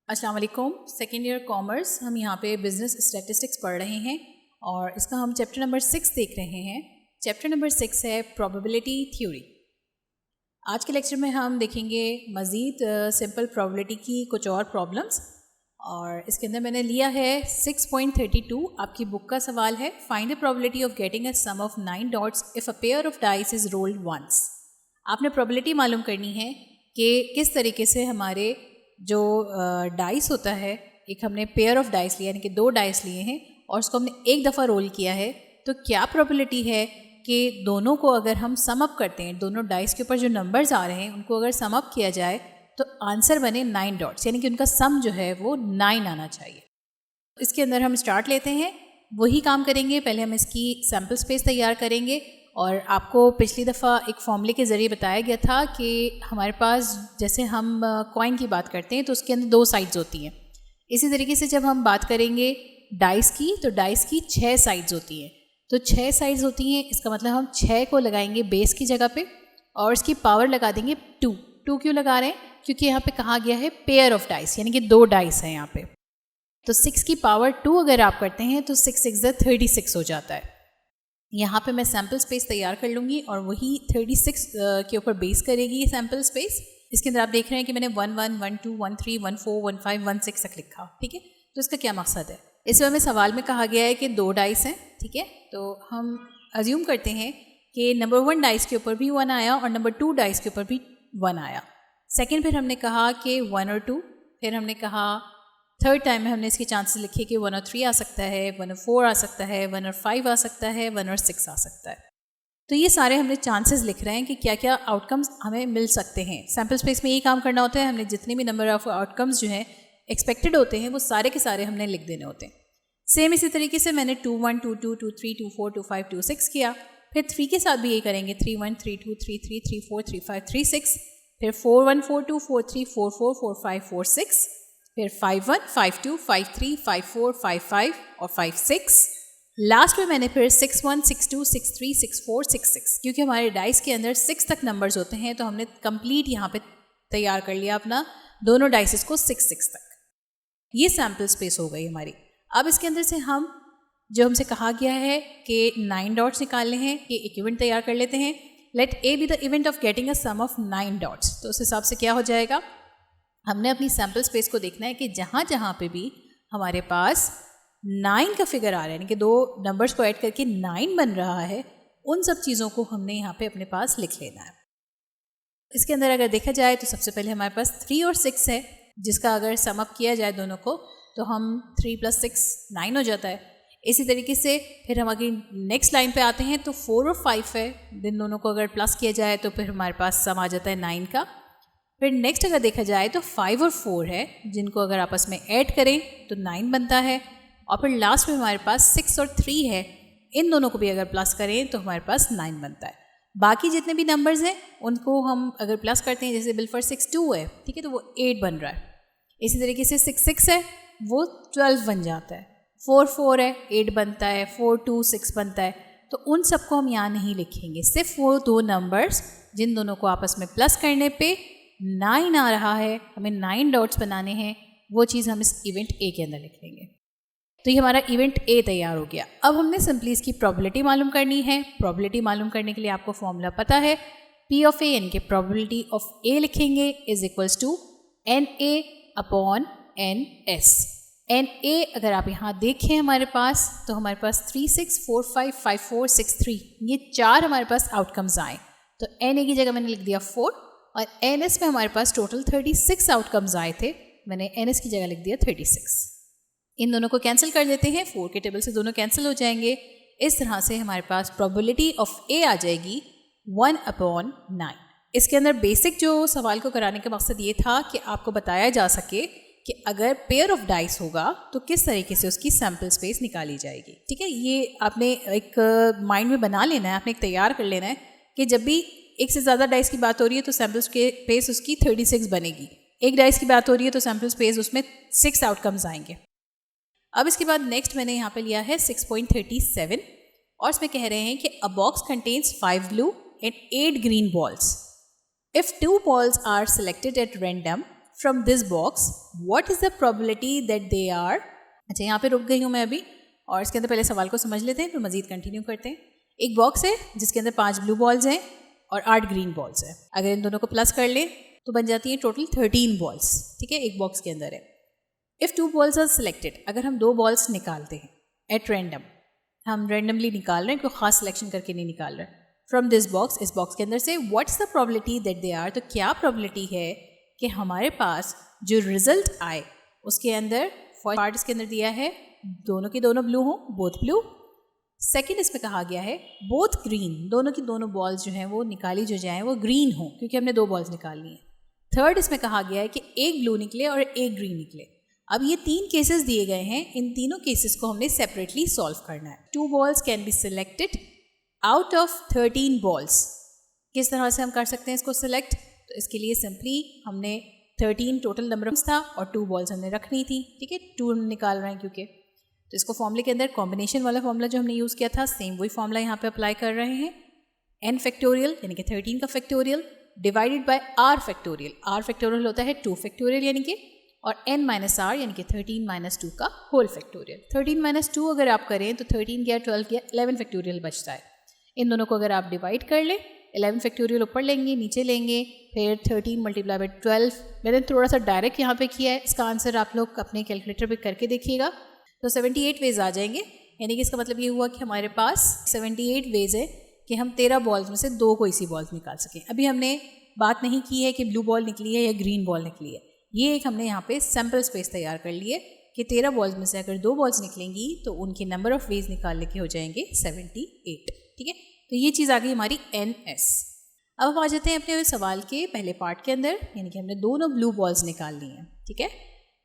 अस्सलाम वालेकुम। Second year commerce, हम यहाँ पे बिज़नेस स्टैटिस्टिक्स पढ़ रहे हैं और इसका हम चैप्टर नंबर 6 देख रहे हैं। चैप्टर नंबर 6 है प्रोबेबिलिटी थ्योरी। आज के लेक्चर में हम देखेंगे मज़ीद सिंपल प्रोबेबिलिटी की कुछ और प्रॉब्लम्स, और इसके अंदर मैंने लिया है 6.32। आपकी बुक का सवाल है, find the probability of getting a sum of 9 dots if a pair of dice is rolled once. आपने प्रोबेबिलिटी मालूम करनी है कि किस तरीके से हमारे जो डाइस होता है, एक हमने पेयर ऑफ डाइस लिया यानी कि 2 डाइस लिए हैं और उसको हमने एक दफ़ा रोल किया है, तो क्या प्रोबेबिलिटी है कि दोनों को अगर हम सम अप करते हैं, दोनों डाइस के ऊपर जो नंबर्स आ रहे हैं उनको अगर सम अप किया जाए तो आंसर बने 9 डॉट्स, यानी कि उनका सम जो है वो 9 आना चाहिए। इसके अंदर हम स्टार्ट लेते हैं, वही काम करेंगे। पहले हम इसकी सैम्पल स्पेस तैयार करेंगे और आपको पिछली दफ़ा एक फॉर्मूले के ज़रिए बताया गया था कि हमारे पास जैसे हम कॉइन की बात करते हैं तो उसके अंदर 2 साइड्स होती हैं। इसी तरीके से जब हम बात करेंगे डाइस की, तो डाइस की 6 साइड्स होती हैं। तो 6 साइड्स होती हैं, इसका मतलब हम 6 को लगाएंगे बेस की जगह पे और इसकी पावर लगा देंगे 2। क्यों लगा रहे हैं? क्योंकि यहाँ पे कहा गया है पेयर ऑफ डाइस, यानी कि 2 डाइस हैं यहाँ पे। तो 6 की पावर 2 अगर आप करते हैं तो 6 6 36 हो जाता है। यहाँ पे मैं सैम्पल स्पेस तैयार कर लूँगी और वही 36 के ऊपर बेस करेगी ये सैम्पल स्पेस। इसके अंदर आप देख रहे हैं कि मैंने 1 1 1 2 1 3 1 4 1 5 1 6 तक लिखा, ठीक है। तो इसका क्या मकसद है? इस में सवाल में कहा गया है कि 2 डाइस हैं, ठीक है। तो हम अज्यूम करते हैं कि नंबर 1 डाइस के ऊपर भी 1 आया और नंबर 2 डाइस के ऊपर भी 1 आया। सेकेंड फिर हमने कहा कि 1 और 2, फिर हमने कहा थर्ड टाइम में हमने इसके चांसेस लिखे कि 1 और 3 आ सकता है, 1 और 4 आ सकता है, 1 और 5 आ सकता है, 1 और 6 आ सकता है। तो ये सारे हमने चांसेस लिख रहे हैं कि क्या क्या आउटकम्स हमें मिल सकते हैं। सैम्पल स्पेस में यही काम करना होता है, हमने जितने भी नंबर ऑफ आउटकम्स जो हैं एक्सपेक्टेड होते हैं वो सारे के सारे हमने लिख देने होते हैं। सेम इसी तरीके से मैंने 2 1 2 2 2 3 2 4 2 5 2 6 किया। फिर 3 के साथ भी यही करेंगे, 3 1 3 2 3 3 3 4 3 5 3 6। फिर 4 1 4 2 4 3 4 4 4 5 4 6। फिर 5 1 5 2 5 3 5 4 5 5 और 5 6। लास्ट में मैंने फिर 6 1 6 2 6 3 6 4 6 6, क्योंकि हमारे डाइस के अंदर 6 तक नंबर्स होते हैं तो हमने कंप्लीट यहाँ पे तैयार कर लिया अपना दोनों डाइसेस को 6 6 तक। ये सैम्पल स्पेस हो गई हमारी। अब इसके अंदर से हम जो हमसे कहा गया है कि 9 डॉट्स निकालने हैं, ये एक इवेंट तैयार कर लेते हैं। Let A be the event of getting a sum of 9 dots. तो उस हिसाब से क्या हो जाएगा, हमने अपनी सैम्पल स्पेस को देखना है कि जहाँ जहाँ पे भी हमारे पास 9 का फिगर आ रहा है, यानी कि 2 नंबर्स को ऐड करके 9 बन रहा है, उन सब चीज़ों को हमने यहाँ पे अपने पास लिख लेना है। इसके अंदर अगर देखा जाए तो सबसे पहले हमारे पास 3 और 6 है, जिसका अगर सम अप किया जाए दोनों को तो हम 3 + 6 9 हो जाता है। इसी तरीके से फिर हम आगे नेक्स्ट लाइन पे आते हैं तो 4 और 5 है, इन दोनों को अगर प्लस किया जाए तो फिर हमारे पास सम आ जाता है 9 का। फिर नेक्स्ट अगर देखा जाए तो 5 और 4 है, जिनको अगर आपस में ऐड करें तो 9 बनता है। और फिर लास्ट में हमारे पास 6 और 3 है, इन दोनों को भी अगर प्लस करें तो हमारे पास 9 बनता है। बाकी जितने भी नंबर्स हैं उनको हम अगर प्लस करते हैं, जैसे बिलफर 6 2 है, ठीक है, तो वो 8 बन रहा है। इसी तरीके से 6 6 है, वो 12 बन जाता है। 4 4 है, 8 बनता है। 4 2 6 बनता है। तो उन सबको हम यहाँ नहीं लिखेंगे, सिर्फ वो 2 नंबर्स जिन दोनों को आपस में प्लस करने पे 9 आ रहा है, हमें 9 डॉट्स बनाने हैं, वो चीज़ हम इस इवेंट ए के अंदर लिख लेंगे। तो ये हमारा इवेंट ए तैयार हो गया। अब हमने सिंपली इसकी प्रोबेबिलिटी मालूम करनी है। प्रोबेबिलिटी मालूम करने के लिए आपको फॉर्मूला पता है, पी ऑफ ए, यानी कि प्रोबेबिलिटी ऑफ ए लिखेंगे is equals to N A upon N S. N A अगर आप यहाँ देखें हमारे पास, तो हमारे पास 3 6 4 5 5 4 6 3, ये 4 हमारे पास आउटकम्स आए। तो एन ए की जगह मैंने लिख दिया 4 और एन एस में हमारे पास टोटल 36 आउटकम्स आए थे, मैंने एन एस की जगह लिख दिया 36। इन दोनों को कैंसिल कर देते हैं, 4 के टेबल से दोनों कैंसिल हो जाएंगे। इस तरह से हमारे पास प्रोबेबिलिटी ऑफ ए आ जाएगी 1/9। इसके अंदर बेसिक जो सवाल को कराने का मकसद ये था कि आपको बताया जा सके कि अगर पेयर ऑफ डाइस होगा तो किस तरीके से उसकी सैम्पल स्पेस निकाली जाएगी, ठीक है। ये आपने एक माइंड में बना लेना है, आपने एक तैयार कर लेना है कि जब भी एक से ज़्यादा डाइस की बात हो रही है तो सैम्पल स्पेस उसकी 36 बनेगी। एक डाइस की बात हो रही है तो सैम्पल स्पेस उसमें 6 आउटकम्स आएंगे। अब इसके बाद नेक्स्ट मैंने यहाँ पे लिया है 6.37 और इसमें कह रहे हैं कि अ box contains 5 blue and 8 green balls. If 2 balls are selected at random from this box what is the probability that they are. अच्छा, यहाँ पे रुक गई हूँ मैं अभी, और इसके अंदर पहले सवाल को समझ लेते हैं फिर मज़ीद कंटिन्यू करते हैं। एक बॉक्स है जिसके अंदर 5 ब्लू बॉल्स हैं और 8 ग्रीन बॉल्स हैं। अगर इन दोनों को प्लस कर लें तो बन जाती है टोटल 13 बॉल्स। ठीक है, एक बॉक्स के अंदर है। इफ़ 2 बॉल्स आर सिलेक्टेड, अगर हम 2 बॉल्स निकालते हैं एट रैंडम, हम रैंडमली निकाल रहे हैं, कोई खास सिलेक्शन करके नहीं निकाल रहे, फ्रॉम दिस बॉक्स, इस बॉक्स के अंदर से, what's the probability that they are, तो क्या प्रोबेबिलिटी है कि हमारे पास जो रिजल्ट आए उसके अंदर फर्स्ट पार्ट इसके अंदर दिया है दोनों की दोनों ब्लू हों, बोथ ब्लू। सेकंड इसमें कहा गया है बोथ ग्रीन, दोनों की दोनों बॉल्स जो हैं वो निकाली जो जाएं वो ग्रीन हो, क्योंकि हमने 2 बॉल्स निकालनी है। थर्ड इसमें कहा गया है कि एक ब्लू निकले और एक ग्रीन निकले। अब ये 3 केसेस दिए गए हैं, इन तीनों केसेस को हमने सेपरेटली सॉल्व करना है। 2 balls can be selected out of 13 balls. किस तरह से हम कर सकते हैं इसको सिलेक्ट, तो इसके लिए सिंपली हमने 13 टोटल नंबर था और 2 बॉल्स हमने रखनी थी। ठीक है, 2 हम निकाल रहे हैं क्योंकि, तो इसको फॉर्मूले के अंदर कॉम्बिनेशन वाला फॉर्मूला जो हमने यूज़ किया था सेम वही फॉर्मूला यहाँ पे अप्लाई कर रहे हैं। n फैक्टोरियल यानी कि 13 का factorial divided by r factorial, r factorial होता है 2 फैक्टोरियल यानी कि, और n माइनस r यानी कि 13 माइनस 2 का होल फैक्टोरियल। 13 माइनस 2 अगर आप करें तो 13 गया 12 गया 11 फैक्टोरियल बचता है। इन दोनों को अगर आप डिवाइड कर लें, 11 फैक्टोरियल ऊपर लेंगे नीचे लेंगे, फिर 13 मल्टीप्लाई बाय 12। मैंने थोड़ा सा डायरेक्ट यहाँ पे किया है, इसका आंसर आप लोग अपने कैलकुलेटर पे करके देखिएगा तो 78 वेज आ जाएंगे। यानी कि इसका मतलब ये हुआ कि हमारे पास 78 वेज है कि हम 13 बॉल्स में से 2 को इसी बॉल्स निकाल सकें। अभी हमने बात नहीं की है कि ब्लू बॉल निकली है या ग्रीन बॉल निकली है, ये एक हमने यहाँ पे सैम्पल स्पेस तैयार कर लिए कि 13 बॉल्स में से अगर 2 बॉल्स निकलेंगी तो उनके नंबर ऑफ वेज निकालने के हो जाएंगे 78। ठीक है, तो ये चीज़ आ गई हमारी NS। अब हम आ जाते हैं अपने सवाल के पहले पार्ट के अंदर, यानी कि हमने दोनों ब्लू बॉल्स निकाल ली हैं। ठीक है,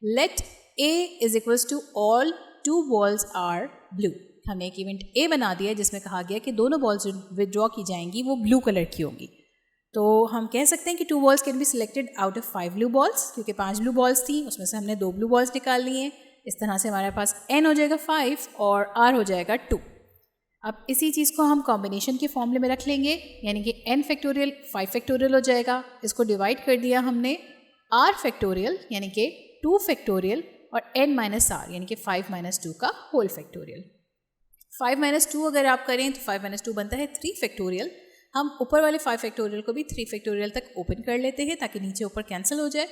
let A is equals to all 2 balls are blue. हमने एक इवेंट A बना दिया जिसमें कहा गया कि दोनों बॉल्स जो विदड्रॉ की जाएंगी वो ब्लू कलर की होंगी। तो हम कह सकते हैं कि 2 balls can be selected out of 5 blue balls, क्योंकि 5 ब्लू बॉल्स थी उसमें से हमने 2 ब्लू बॉल्स निकाल लिए हैं। इस तरह से हमारे पास n हो जाएगा 5 और r हो जाएगा 2। अब इसी चीज़ को हम कॉम्बिनेशन के फॉर्मूले में रख लेंगे, यानी कि n फैक्टोरियल 5 फैक्टोरियल हो जाएगा। इसको डिवाइड कर दिया हमने r फैक्टोरियल यानी कि 2 फैक्टोरियल और n माइनस r यानी कि 5 माइनस 2 का होल फैक्टोरियल। 5 माइनस 2 अगर आप करें तो 5 माइनस 2 बनता है 3 फैक्टोरियल। हम ऊपर वाले 5 फैक्टोरियल को भी 3 फैक्टोरियल तक ओपन कर लेते हैं ताकि नीचे ऊपर कैंसिल हो जाए,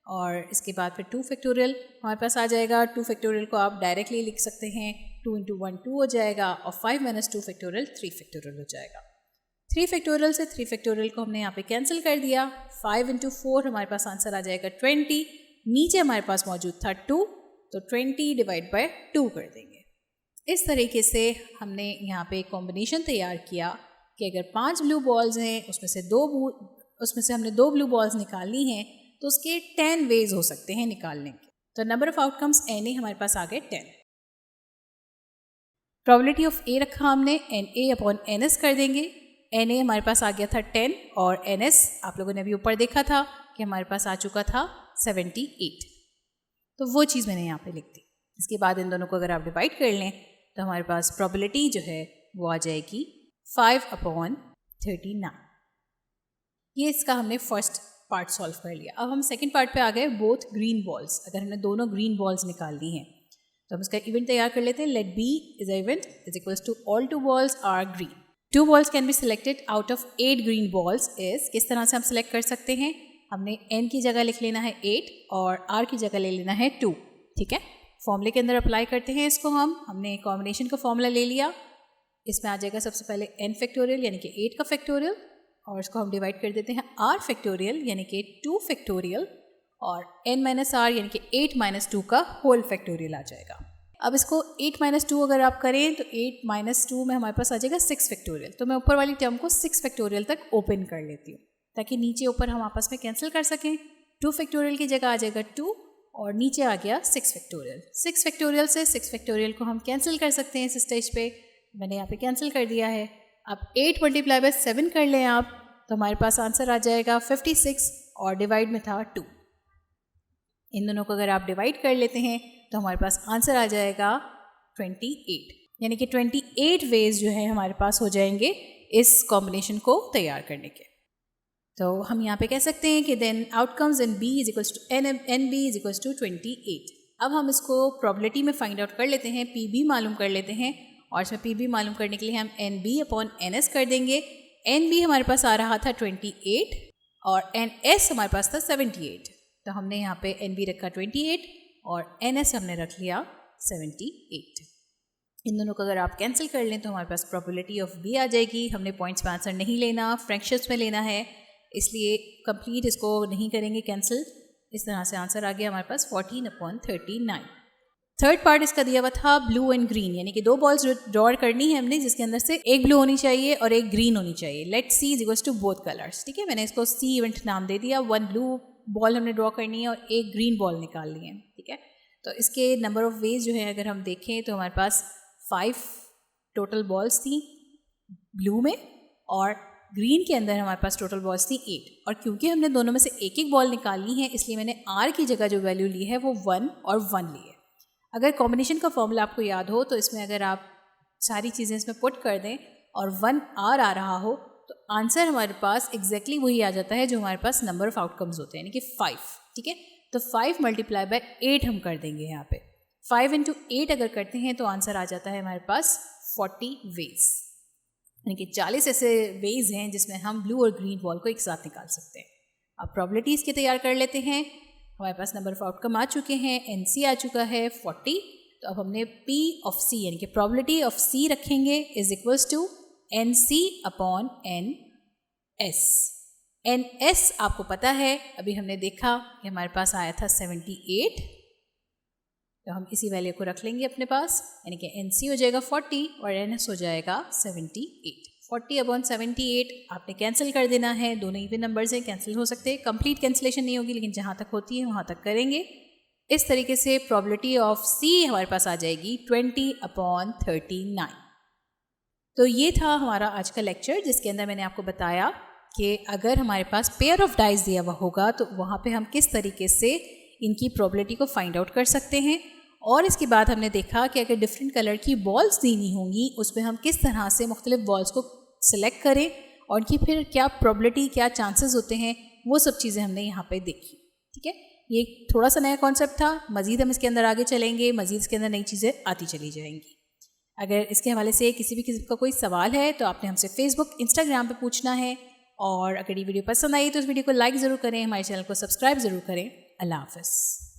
और इसके बाद फिर 2 फैक्टोरियल हमारे पास आ जाएगा। 2 फैक्टोरियल को आप डायरेक्टली लिख सकते हैं, 2 इंटू 1 2 हो जाएगा, और 5 माइनस 2 फैक्टोरियल 3 फैक्टोरियल हो जाएगा। 3 फैक्टोरियल से 3 फैक्टोरियल को हमने यहाँ पे कैंसिल कर दिया। 5 इंटू 4 हमारे पास आंसर आ जाएगा 20। नीचे हमारे पास मौजूद था 2, तो 20 डिवाइड बाय 2 कर देंगे। इस तरीके से हमने यहाँ पे एक कॉम्बिनेशन तैयार किया कि अगर 5 ब्लू बॉल्स हैं उसमें से हमने 2 ब्लू बॉल्स निकालनी हैं तो उसके 10 वेज हो सकते हैं निकालने के। तो नंबर ऑफ आउटकम्स NA हमारे पास आ गए 10। प्रोबेबिलिटी ऑफ A रखा हमने, NA अपॉन NS कर देंगे। NA हमारे पास आ गया था 10 और NS आप लोगों ने अभी ऊपर देखा था कि हमारे पास आ चुका था 78। तो वो चीज़ मैंने यहाँ पे लिख दी। इसके बाद इन दोनों को अगर आप डिवाइड कर लें तो हमारे पास प्रोबेबिलिटी जो है वो आ जाएगी 5/39। ये इसका हमने फर्स्ट पार्ट सॉल्व कर लिया। अब हम सेकंड पार्ट पे आ गए, बोथ ग्रीन बॉल्स। अगर हमने दोनों ग्रीन बॉल्स निकालनी हैं तो हम इसका इवेंट तैयार कर लेते हैं। Let B is event is equals to all 2 balls are green. 2 balls can be selected out of 8 green balls is. किस तरह से हम सिलेक्ट कर सकते हैं, हमने n की जगह लिख लेना है 8 और r की जगह ले लेना है 2। ठीक है, फॉर्मूले के अंदर अप्लाई करते हैं इसको। हमने कॉम्बिनेशन का फॉर्मूला ले लिया। इसमें आ जाएगा सबसे पहले n फैक्टोरियल यानी कि 8 का फैक्टोरियल, और इसको हम डिवाइड कर देते हैं r फैक्टोरियल यानी कि 2 फैक्टोरियल, और n माइनस r यानी कि 8 माइनस 2 का होल फैक्टोरियल आ जाएगा। अब इसको 8 माइनस 2 अगर आप करें तो 8 माइनस 2 में हमारे पास आ जाएगा 6 फैक्टोरियल। तो मैं ऊपर वाली टर्म को 6 फैक्टोरियल तक ओपन कर लेती हूँ ताकि नीचे ऊपर हम आपस में कैंसिल कर सकें। 2 फैक्टोरियल की जगह आ जाएगा 2 और नीचे आ गया 6 फैक्टोरियल। 6 फैक्टोरियल से 6 फैक्टोरियल को हम कैंसिल कर सकते हैं इस स्टेज पे। मैंने यहाँ पे कैंसिल कर दिया है। अब 8 मल्टीप्लाई बाय 7 कर लें आप तो हमारे पास आंसर आ जाएगा 56 और डिवाइड में था 2। इन दोनों को अगर आप डिवाइड कर लेते हैं तो हमारे पास आंसर आ जाएगा 28, यानी कि 28 वेज जो है हमारे पास हो जाएंगे इस कॉम्बिनेशन को तैयार करने के। तो हम यहाँ पे कह सकते हैं कि then outcomes in B is equals to N B is equals to 28। अब हम इसको प्रोबेबिलिटी में फाइंड आउट कर लेते हैं, पी बी मालूम कर लेते हैं, और इसमें पी बी मालूम करने के लिए हम N B upon N S कर देंगे। एन बी हमारे पास आ रहा था 28 और एन एस हमारे पास था 78, तो हमने यहाँ पे एन बी रखा 28 और एन एस हमने रख लिया 78। इन दोनों को अगर आप कैंसिल कर लें तो हमारे पास प्रोबेबिलिटी ऑफ बी आ जाएगी। हमने पॉइंट्स में आंसर नहीं लेना, फ्रैक्शंस में लेना है, इसलिए कंप्लीट इसको नहीं करेंगे कैंसिल। इस तरह से आंसर आ गया हमारे पास 14/39। थर्ड पार्ट इसका दिया हुआ था ब्लू एंड ग्रीन, यानी कि 2 बॉल्स ड्रॉ करनी है हमने, जिसके अंदर से एक ब्लू होनी चाहिए और एक ग्रीन होनी चाहिए। Let C is equals to both colours. ठीक है, मैंने इसको सी इवेंट नाम दे दिया। 1 ब्लू बॉल हमने ड्रॉ करनी है और एक ग्रीन बॉल निकालनी है। ठीक है, तो इसके नंबर ऑफ वेज जो है अगर हम देखें तो हमारे पास 5 टोटल बॉल्स थी ब्लू में, और ग्रीन के अंदर हमारे पास टोटल बॉल्स थी 8। और क्योंकि हमने दोनों में से एक एक बॉल निकालनी है, इसलिए मैंने आर की जगह जो वैल्यू ली है वो 1 और 1 ली है। अगर कॉम्बिनेशन का फॉर्मूला आपको याद हो तो इसमें अगर आप सारी चीज़ें इसमें पुट कर दें और 1 आर आ रहा हो तो आंसर हमारे पास एग्जैक्टली वही आ जाता है जो हमारे पास नंबर ऑफ आउटकम्स होते हैं, यानी कि 5। ठीक है, तो 5 मल्टीप्लाई बाय 8 हम कर देंगे यहाँ पे। 5 × 8 अगर करते हैं तो आंसर आ जाता है हमारे पास 40 वेज, यानी कि 40 ऐसे वेज हैं जिसमें हम ब्लू और ग्रीन बॉल को एक साथ निकाल सकते हैं। अब प्रोबेबिलिटीज़ के तैयार कर लेते हैं। हमारे पास नंबर ऑफ आउटकम आ चुके हैं, एन सी आ चुका है 40, तो अब हमने पी ऑफ सी यानी कि प्रोबेबिलिटी ऑफ सी रखेंगे is equals to N C upon N S. N S आपको पता है, अभी हमने देखा कि हमारे पास आया था 78, तो हम इसी वैल्यू को रख लेंगे अपने पास, यानी कि एन सी हो जाएगा 40 और एन एस हो जाएगा 78। 40/78 आपने कैंसिल कर देना है, दोनों इवन नंबर्स हैं, कैंसिल हो सकते हैं, कंप्लीट कैंसिलेशन नहीं होगी लेकिन जहाँ तक होती है वहाँ तक करेंगे। इस तरीके से प्रोबेबिलिटी ऑफ सी हमारे पास आ जाएगी 20/39। तो ये था हमारा आज का लेक्चर, जिसके अंदर मैंने आपको बताया कि अगर हमारे पास पेयर ऑफ डाइस दिया हुआ होगा तो वहाँ पे हम किस तरीके से इनकी प्रोबेबिलिटी को फाइंड आउट कर सकते हैं। और इसके बाद हमने देखा कि अगर डिफरेंट कलर की बॉल्स देनी होंगी उसमें हम किस तरह से मुख्तलिफ बॉल्स को सिलेक्ट करें और उनकी फिर क्या प्रोबेबिलिटी, क्या चांसेस होते हैं, वो सब चीज़ें हमने यहाँ पे देखी। ठीक है, ये थोड़ा सा नया कॉन्सेप्ट था, मज़ीद हम इसके अंदर आगे चलेंगे, मज़ीद इसके अंदर नई चीज़ें आती चली जाएंगी। अगर इसके हवाले से किसी भी किस्म का कोई सवाल है तो आपने हमसे फेसबुक, इंस्टाग्राम पे पूछना है। और अगर ये वीडियो पसंद आई तो इस वीडियो को लाइक ज़रूर करें, हमारे चैनल को सब्सक्राइब ज़रूर करें। अल्लाह हाफ़िज़।